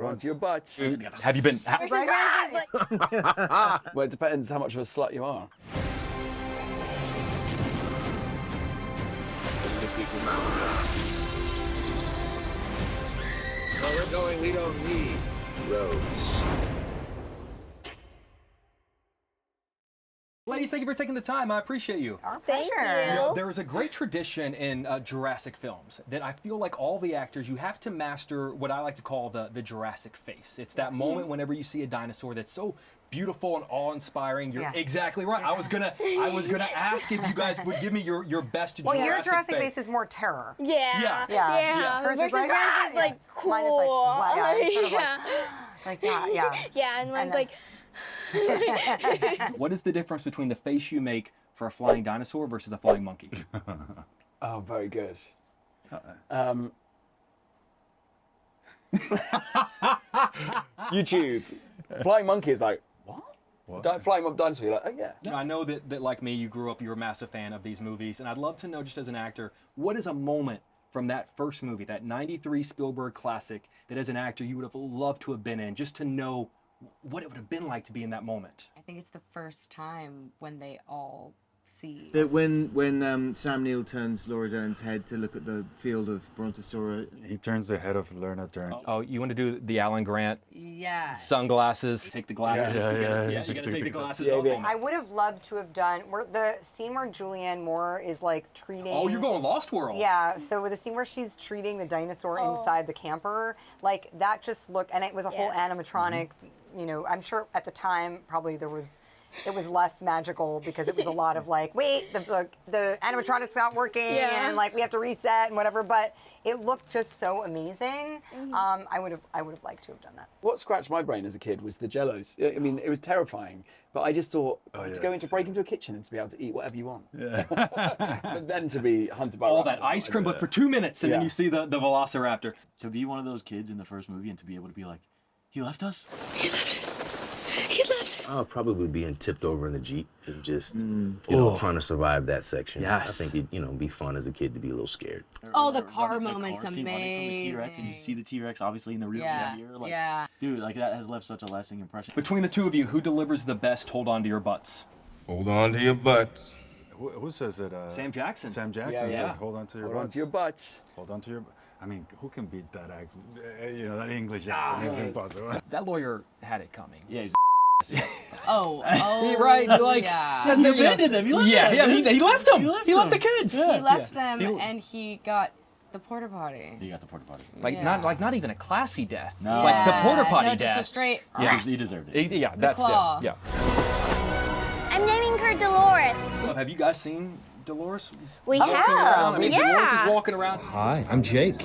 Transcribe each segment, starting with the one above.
on to your butts. Have you been? Well, it depends how much of a slut you are. Where we're going, we don't need roads. Ladies, thank you for taking the time. I appreciate you. Our Thank pleasure. you. You know, there is a great tradition in Jurassic films that I feel like all the actors, you have to master what I like to call the Jurassic face. It's that moment whenever you see a dinosaur that's so beautiful and awe-inspiring. You're exactly right. I was gonna ask if you guys would give me your best Well, Jurassic your Jurassic face. face is more terror. Yeah. Hers is Versus like, yours is like cool. Mine is like, wow, yeah, it's sort of like that, yeah. Yeah, and mine's like. What is the difference between the face you make for a flying dinosaur versus a flying monkey? Oh, very good. You choose. Flying monkey is like, what? Flying dinosaur, you're like, oh yeah. I know that like me, you grew up, you were a massive fan of these movies, and I'd love to know, just as an actor, what is a moment from that first movie, that '93 Spielberg classic, that as an actor you would have loved to have been in, just to know what it would have been like to be in that moment? I think it's the first time when they all see. When Sam Neill turns Laura Dern's head to look at the field of Brontosaurus. He turns the head of Lerna Dern. Oh, you want to do the Alan Grant? Yeah. Sunglasses. Take the glasses. Yeah. You gotta take the glasses off. I would have loved to have done the scene where Julianne Moore is like treating. Oh, you're going Lost World. Yeah, so with the scene where she's treating the dinosaur inside the camper, like that just looked, and it was a whole animatronic. You know, I'm sure at the time probably it was less magical because it was a lot of like, wait, the animatronic's not working, and like we have to reset and whatever. But it looked just so amazing. I would have liked to have done that. What scratched my brain as a kid was the Jellos. I mean, it was terrifying, but I just thought to break into a kitchen and to be able to eat whatever you want. But then to be hunted by all that ice cream, but for 2 minutes, and then you see the Velociraptor. To be one of those kids in the first movie and to be able to be like, he left us? He left us. He left us. I'll probably being tipped over in the Jeep and just, you know, trying to survive that section. Yes. I think it'd be fun as a kid to be a little scared. Oh, the car moment's scene running from the T-Rex, and you see the T-Rex obviously in the rear mirror. Like, dude, like that has left such a lasting impression. Between the two of you, who delivers the best hold on to your butts? Hold on to your butts. Who says it? Sam Jackson. Sam Jackson says, hold on to your butts. Hold on to your butts. Hold on to your... I mean, who can beat that accent? You know, that English accent is impossible. That lawyer had it coming. Yeah, he's Oh, right. Like, he abandoned them. He left them. He left them. He left the kids. He left them, and he got the porta potty. He got the porta potty. Like not even a classy death. No. Like the porta potty no, death. Just a straight. Yeah. He deserved it. Yeah, that's claw. Yeah. I'm naming her Dolores. So have you guys seen Dolores? We Walking have. around? I mean, Dolores is Yeah. walking around. Hi, I'm Jake.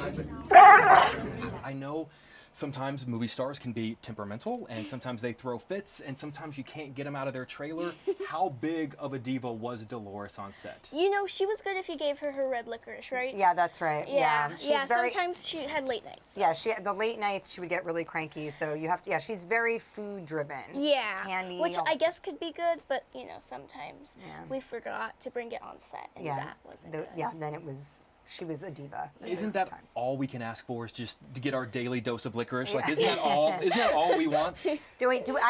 I know sometimes movie stars can be temperamental, and sometimes they throw fits, and sometimes you can't get them out of their trailer. How big of a diva was Dolores on set? You know, she was good if you gave her red licorice, right? Yeah, that's right. Yeah. She's very, Sometimes she had late nights. Yeah, the late nights she would get really cranky. So you have to. Yeah, she's very food driven. Yeah. Candy. Which I guess could be good, but you know, sometimes we forgot to bring it on set, and that wasn't good. Yeah, then it was. She was a diva. Isn't that all we can ask for? Is just to get our daily dose of licorice? Like, isn't that all? Isn't that all we want? I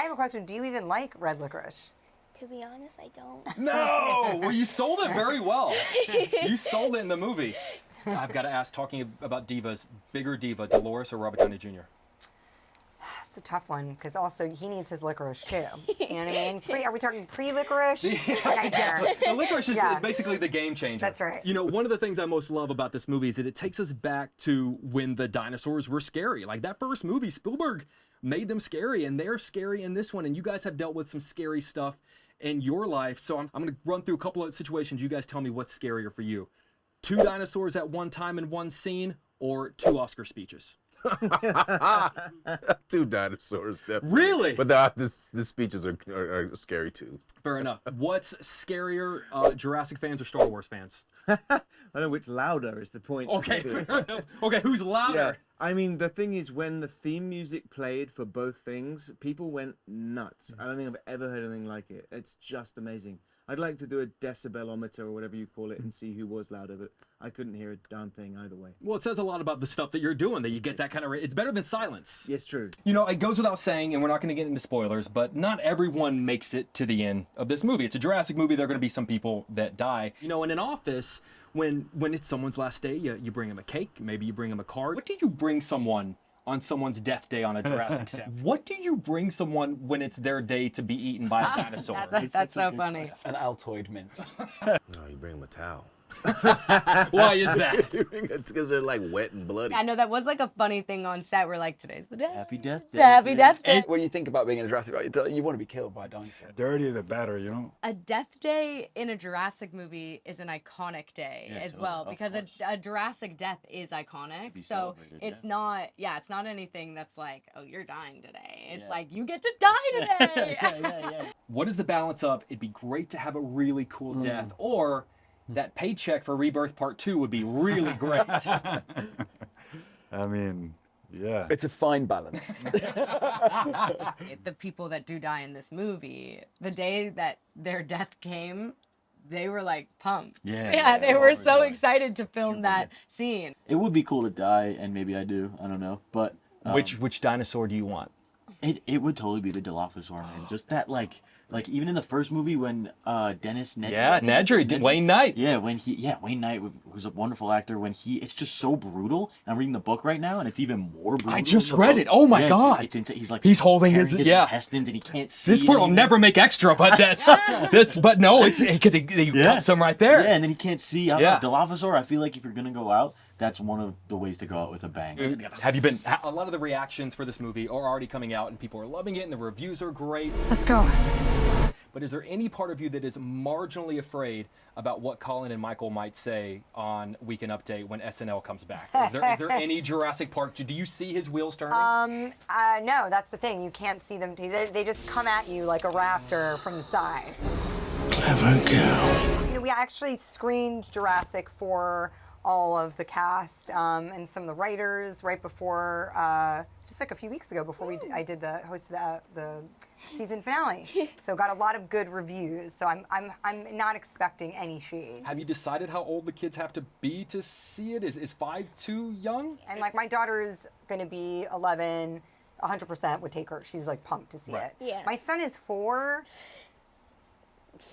have a question. Do you even like red licorice? To be honest, I don't. No! Well, you sold it very well. You sold it in the movie. I've got to ask, talking about divas, bigger diva, Dolores or Robert Downey Jr.? It's a tough one because also he needs his licorice too. You know what I mean? Are we talking pre-licorice? Exactly. The licorice is basically the game changer. That's right. You know, one of the things I most love about this movie is that it takes us back to when the dinosaurs were scary. Like that first movie, Spielberg made them scary, and they're scary in this one. And you guys have dealt with some scary stuff in your life. So I'm going to run through a couple of situations. You guys tell me what's scarier for you. 2 dinosaurs at one time in one scene, or 2 Oscar speeches? 2 dinosaurs, definitely. Really? But the speeches are scary too. Fair enough. What's scarier, Jurassic fans or Star Wars fans? I don't know which louder is the point. Okay, fair enough. Okay, who's louder? Yeah. I mean, the thing is, when the theme music played for both things, people went nuts. I don't think I've ever heard anything like it. It's just amazing. I'd like to do a decibelometer or whatever you call it and see who was louder, but I couldn't hear a darn thing either way. Well, it says a lot about the stuff that you're doing, that you get that kind of... It's better than silence. Yes, true. You know, it goes without saying, and we're not going to get into spoilers, but not everyone makes it to the end of this movie. It's a Jurassic movie. There are going to be some people that die. You know, in an office, when it's someone's last day, you bring them a cake, maybe you bring them a card. What do you bring someone on someone's death day on a Jurassic set? What do you bring someone when it's their day to be eaten by a dinosaur? That's so funny. An Altoid mint. No, you bring them a towel. Why is that? Because they're like wet and bloody. I know that was like a funny thing on set. We're like, today's the day. Happy Death Day. Happy Death Day. When you think about being in a Jurassic Park, you want to be killed by a dinosaur. Dirty the better, you know? A death day in a Jurassic movie is an iconic day as well, because a Jurassic death is iconic. So it's not, it's not anything that's like, oh, you're dying today. It's like, you get to die today. What is the balance of, it'd be great to have a really cool death, or that paycheck for Rebirth Part 2 would be really great. I mean, yeah. It's a fine balance. The people that do die in this movie, the day that their death came, they were like pumped. Yeah, they were so excited to film that scene. It would be cool to die, and maybe I do. I don't know, but which dinosaur do you want? It would totally be the Dilophosaur, man. Just that like even in the first movie when Dennis Nedry. Nedry, Wayne Knight. Wayne Knight was a wonderful actor. It's just so brutal. And I'm reading the book right now, and it's even more brutal. I just read it. Oh my god! It's insane. He's holding his intestines, and he can't see. This part will never make extra, but but no, it's because he cups them right there. Yeah, and then he can't see. Dilophosaur. I feel like if you're gonna go out, that's one of the ways to go out with a bang. Have you been? A lot of the reactions for this movie are already coming out, and people are loving it, and the reviews are great. Let's go. But is there any part of you that is marginally afraid about what Colin and Michael might say on Weekend Update when SNL comes back? Is there any Jurassic Park? Do you see his wheels turning? No, that's the thing. You can't see them. They just come at you like a raptor from the side. Clever girl. You know, we actually screened Jurassic for all of the cast and some of the writers right before, just like a few weeks ago, before I did the host of the season finale. So got a lot of good reviews. So I'm not expecting any shade. Have you decided how old the kids have to be to see it? Is 5 too young? And like my daughter is going to be 11. 100% would take her. She's like pumped to see it. Yes. My son is 4.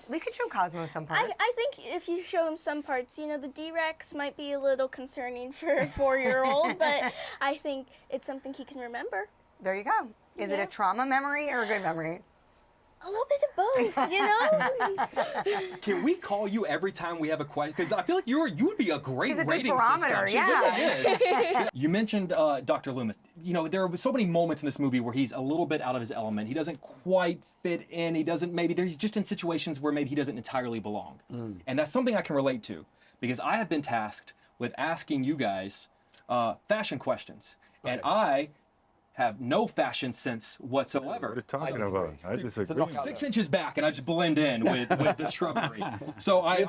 We could show Cosmo some parts. I think if you show him some parts, you know, the D-Rex might be a little concerning for a 4-year-old, but I think it's something he can remember. There you go. Is it a trauma memory or a good memory? A little bit of both, you know? Can we call you every time we have a question? Because I feel like you would be a great She's a good rating barometer, system. yeah. She really is. You mentioned Dr. Loomis. You know, there are so many moments in this movie where he's a little bit out of his element. He doesn't quite fit in. He's just in situations where maybe he doesn't entirely belong. And that's something I can relate to, because I have been tasked with asking you guys fashion questions. Right. And I have no fashion sense whatsoever. What are you talking about? I disagree. 6 inches back, and I just blend in with the shrubbery. So I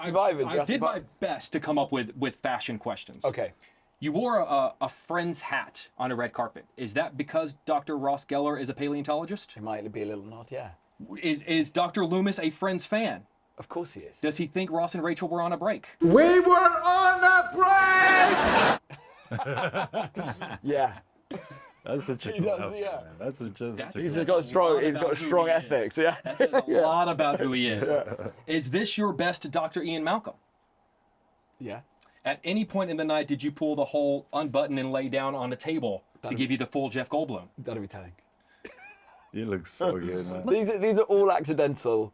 did my best to come up with fashion questions. Okay. You wore a friend's hat on a red carpet. Is that because Dr. Ross Geller is a paleontologist? It might be a little nod, yeah. Is Dr. Loomis a Friends fan? Of course he is. Does he think Ross and Rachel were on a break? We were on a break! Yeah. That's such a He does, yeah. That's He's got strong ethics, yeah. That says a lot about who he is. Yeah. Is this your best Dr. Ian Malcolm? Yeah. At any point in the night, did you pull the whole unbutton and lay down on a table to give you the full Jeff Goldblum? That'll be telling. You look so good, man. These are all accidental,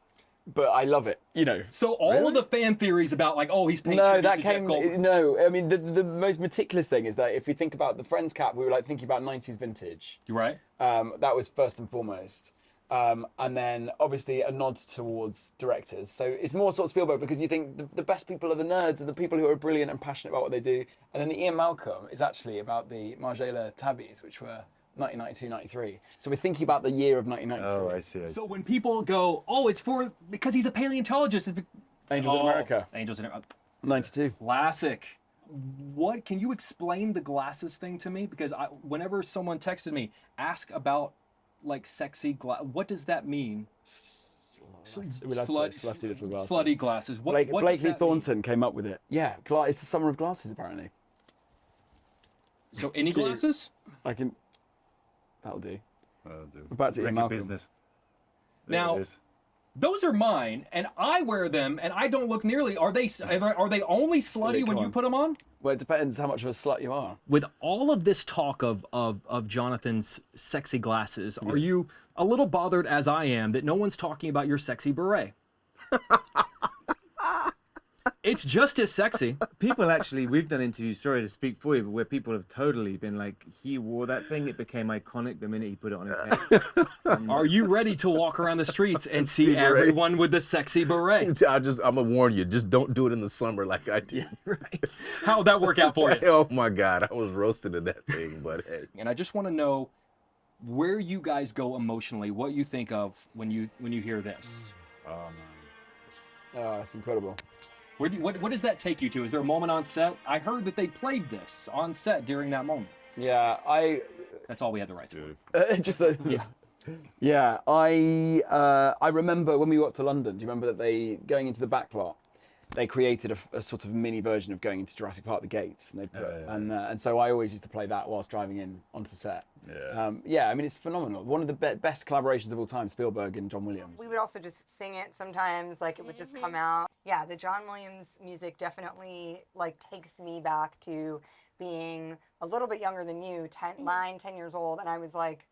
but I love it, you know. So all of the fan theories about like, oh, he's paying tribute to Jeff Goldblum. No, I mean, the most meticulous thing is that if you think about the Friends cap, we were like thinking about 90s vintage. You're right. That was first and foremost. And then obviously a nod towards directors. So it's more sort of Spielberg, because you think the best people are the nerds and the people who are brilliant and passionate about what they do. And then the Ian Malcolm is actually about the Mahershala tabbies, which were 1992, 93. So we're thinking about the year of 1993. Oh, I see. So when people go, oh, it's because he's a paleontologist. Angels in America. Angels in America. 92. Classic. What, can you explain the glasses thing to me? Because whenever someone texted me, ask about like sexy what does that mean? Slutty little glasses. Slutty glasses. What does Blakely that Thornton came up with it. Yeah, it's the summer of glasses apparently. mean? So any glasses? I can. That'll do. That'll do. We're back to Ian Malcolm. business. Now, those are mine, and I wear them, and I don't look nearly. Are they only slutty when you put them on? Well, it depends how much of a slut you are. With all of this talk of Jonathan's sexy glasses, are you a little bothered, as I am, that no one's talking about your sexy beret? It's just as sexy. People actually, we've done interviews, sorry to speak for you, but where people have totally been like, he wore that thing, it became iconic the minute he put it on his head. Are you ready to walk around the streets and see everyone with the sexy beret? I'm gonna warn you, just don't do it in the summer like I did. Right. How'd that work out for you? Oh my God, I was roasted in that thing, but hey. And I just want to know where you guys go emotionally, what you think of when you hear this. It's incredible. What does that take you to? Is there a moment on set? I heard that they played this on set during that moment. Yeah, That's all we had the rights for. Yeah, I remember when we got to London. Do you remember that going into the back lot, they created a sort of mini version of going into Jurassic Park, the gates, and they put and so I always used to play that whilst driving in onto set. Yeah, I mean it's phenomenal. One of the best collaborations of all time, Spielberg and John Williams. We would also just sing it sometimes, like it would just come out. Yeah, the John Williams music definitely like takes me back to being a little bit younger than you, 10 years old, and I was like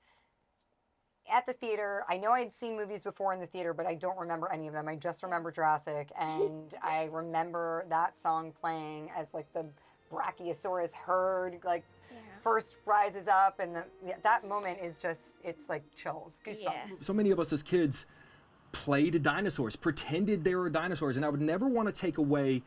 at the theater. I know I'd seen movies before in the theater, but I don't remember any of them. I just remember Jurassic, and I remember that song playing as like the Brachiosaurus herd first rises up, and that moment is just, it's like chills, goosebumps. Yeah. So many of us as kids played dinosaurs, pretended they were dinosaurs, and I would never want to take away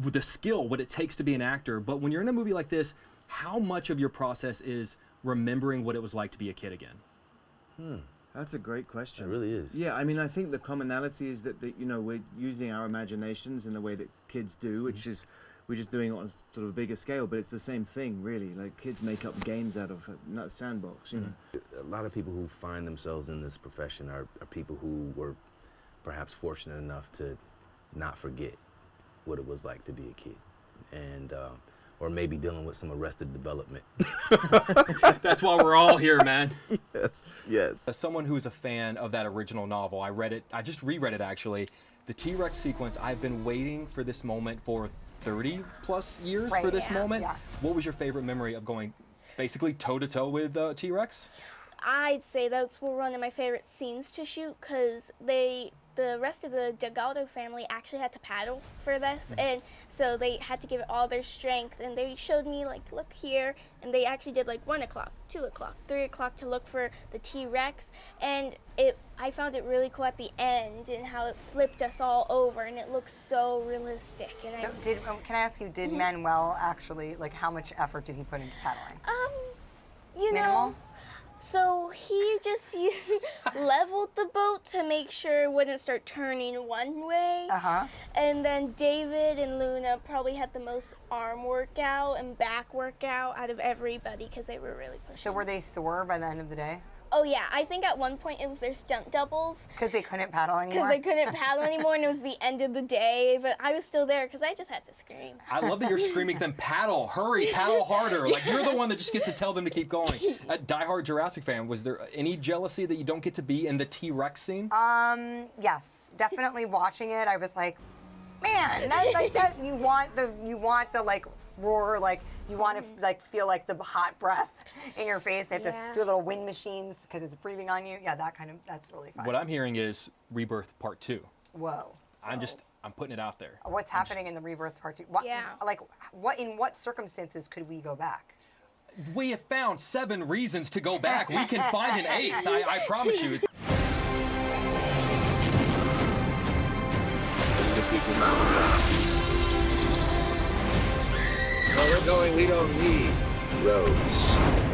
the skill, what it takes to be an actor, but when you're in a movie like this, how much of your process is remembering what it was like to be a kid again? That's a great question. It really is. Yeah, I mean, I think the commonality is that we're using our imaginations in the way that kids do, which is we're just doing it on sort of a bigger scale, but it's the same thing, really. Like, kids make up games out of a sandbox, you know. A lot of people who find themselves in this profession are people who were perhaps fortunate enough to not forget what it was like to be a kid, and or maybe dealing with some arrested development. That's why we're all here, man. Yes. As someone who's a fan of that original novel, I read it, I just reread it actually. The T-Rex sequence, I've been waiting for this moment for 30 plus years for this moment. Yeah. What was your favorite memory of going basically toe-to-toe with T-Rex? I'd say those were one of my favorite scenes to shoot because the rest of the Delgado family actually had to paddle for this, and so they had to give it all their strength, and they showed me like, look here, and they actually did like 1 o'clock, 2 o'clock, 3 o'clock to look for the T-Rex, and I found it really cool at the end and how it flipped us all over, and it looks so realistic. And So can I ask you, did Manuel actually, like, how much effort did he put into paddling? You Minimal? know, so he just leveled the boat to make sure it wouldn't start turning one way. And then David and Luna probably had the most arm workout and back workout out of everybody because they were really pushing. So were they sore by the end of the day? Oh yeah, I think at one point it was their stunt doubles. Because they couldn't paddle anymore? Because they couldn't paddle anymore, and it was the end of the day, but I was still there because I just had to scream. I love that you're screaming at them, paddle, hurry, paddle harder. Like, you're the one that just gets to tell them to keep going. A diehard Jurassic fan, was there any jealousy that you don't get to be in the T-Rex scene? Yes, definitely watching it, I was like, man, that's like that. You want the like roar, like you want to like feel like the hot breath in your face. They have to do little wind machines because it's breathing on you. Yeah, that's really fun. What I'm hearing is Rebirth Part 2. Whoa. I'm putting it out there. What's happening in the Rebirth Part 2? Like, in what circumstances could we go back? We have found 7 reasons to go back. We can find an 8th, I promise you. Where we're going, we don't need roads.